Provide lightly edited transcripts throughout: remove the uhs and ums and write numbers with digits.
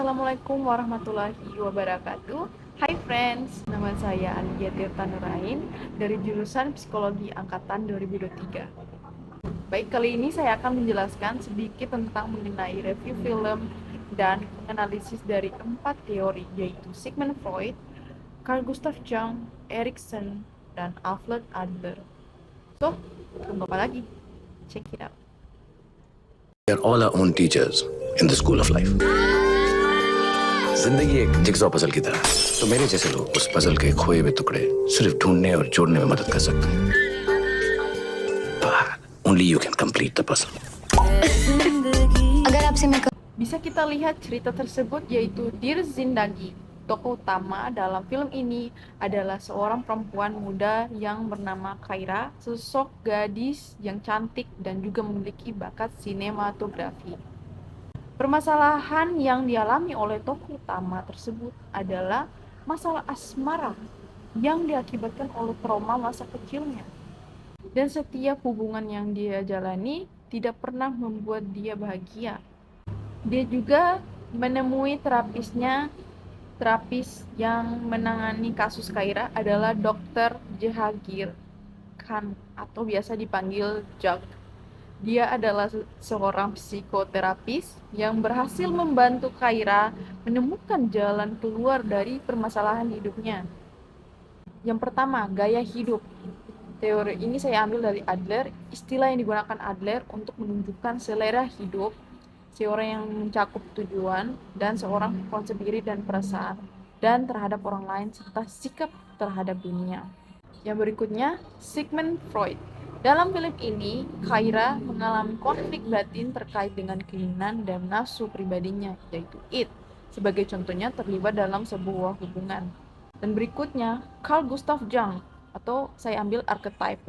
Assalamualaikum warahmatullahi wabarakatuh. Hai friends, nama saya Alia Tirta Nurain dari jurusan Psikologi Angkatan 2023. Baik, kali ini saya akan menjelaskan sedikit tentang mengenai review film dan analisis dari 4 teori, yaitu Sigmund Freud, Carl Gustav Jung, Erikson, dan Alfred Adler. So, tunggu apa lagi? Check it out. We are all our own teachers in the school of life. जिंदगी एक जिगजॉ पजल की तरह, तो मेरे जैसे लोग उस पजल के खोए हुए टुकड़े सिर्फ ढूंढने और जोड़ने में मदद कर सकते हैं। But only you can complete the puzzle. अगर आपसे मैं Bisa kita lihat cerita tersebut yaitu Dear Zindagi. Tokoh utama dalam film ini adalah seorang perempuan muda yang bernama Khaira, sosok gadis yang cantik dan juga memiliki bakat sinematografi. Permasalahan yang dialami oleh tokoh utama tersebut adalah masalah asmara yang diakibatkan oleh trauma masa kecilnya. Dan setiap hubungan yang dia jalani tidak pernah membuat dia bahagia. Dia juga menemui terapis yang menangani kasus Khaira adalah Dr. Jehangir Khan atau biasa dipanggil Jung. Dia adalah seorang psikoterapis yang berhasil membantu Khaira menemukan jalan keluar dari permasalahan hidupnya. Yang pertama, gaya hidup. Teori ini saya ambil dari Adler. Istilah yang digunakan Adler untuk menunjukkan selera hidup seorang yang mencakup tujuan dan seorang konsep diri dan perasaan dan terhadap orang lain serta sikap terhadap dunia. Yang berikutnya, Sigmund Freud. Dalam film ini, Khaira mengalami konflik batin terkait dengan keinginan dan nafsu pribadinya, yaitu id, sebagai contohnya terlibat dalam sebuah hubungan. Dan berikutnya, Carl Gustav Jung, atau saya ambil archetype.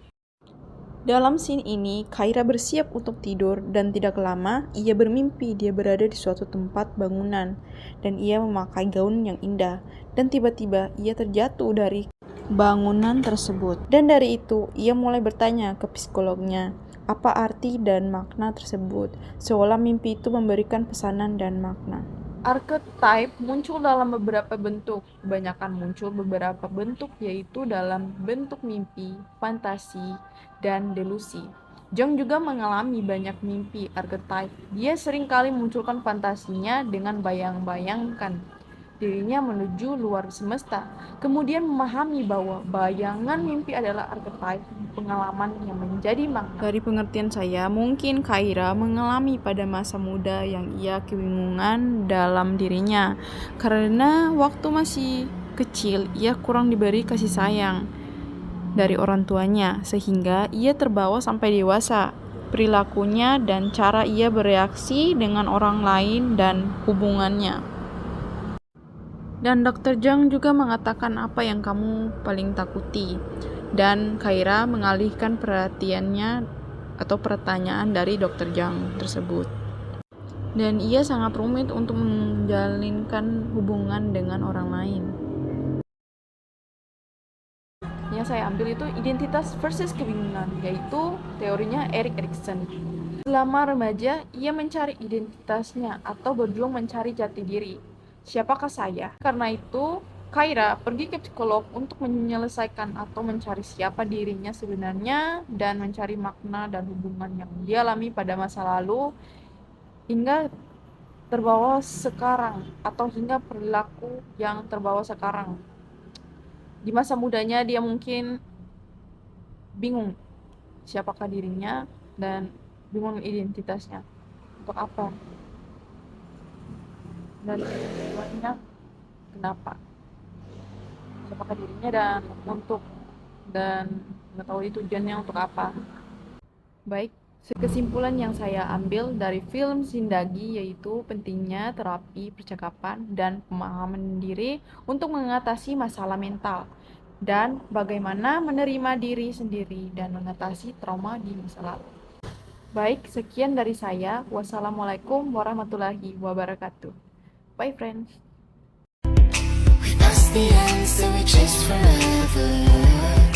Dalam scene ini, Khaira bersiap untuk tidur dan tidak lama ia bermimpi dia berada di suatu tempat bangunan dan ia memakai gaun yang indah dan tiba-tiba ia terjatuh dari bangunan tersebut. Dan dari itu, ia mulai bertanya ke psikolognya, apa arti dan makna tersebut, seolah mimpi itu memberikan pesanan dan makna. Archetype muncul dalam beberapa bentuk, kebanyakan muncul beberapa bentuk yaitu dalam bentuk mimpi, fantasi, dan delusi. Jung juga mengalami banyak mimpi archetype. Dia seringkali munculkan fantasinya dengan bayang-bayangkan dirinya menuju luar semesta, kemudian memahami bahwa bayangan mimpi adalah archetype pengalaman yang menjadi makna. Dari pengertian saya, mungkin Khaira mengalami pada masa muda yang ia kebingungan dalam dirinya, karena waktu masih kecil ia kurang diberi kasih sayang dari orang tuanya, sehingga ia terbawa sampai dewasa. Perilakunya dan cara ia bereaksi dengan orang lain dan hubungannya. Dan Dr. Jung juga mengatakan apa yang kamu paling takuti. Dan Khaira mengalihkan perhatiannya atau pertanyaan dari Dr. Jung tersebut. Dan ia sangat rumit untuk menjalinkan hubungan dengan orang lain. Yang saya ambil itu identitas versus kebingungan, yaitu teorinya Erik Erikson. Selama remaja, ia mencari identitasnya atau berjuang mencari jati diri. Siapakah saya? Karena itu, Khaira pergi ke psikolog untuk menyelesaikan atau mencari siapa dirinya sebenarnya dan mencari makna dan hubungan yang dialami pada masa lalu hingga terbawa sekarang atau hingga perilaku yang terbawa sekarang. Di masa mudanya dia mungkin bingung siapakah dirinya dan bingung identitasnya. Untuk apa? Dan tujuannya kenapa, siapakah dirinya dan mengetahui tujuannya untuk apa. Baik, kesimpulan yang saya ambil dari film Zindagi yaitu pentingnya terapi percakapan dan pemahaman diri untuk mengatasi masalah mental dan bagaimana menerima diri sendiri dan mengatasi trauma di masa lalu. Baik, sekian dari saya. Wassalamualaikum warahmatullahi wabarakatuh. Bye friends. We passed the ends that we chased forever.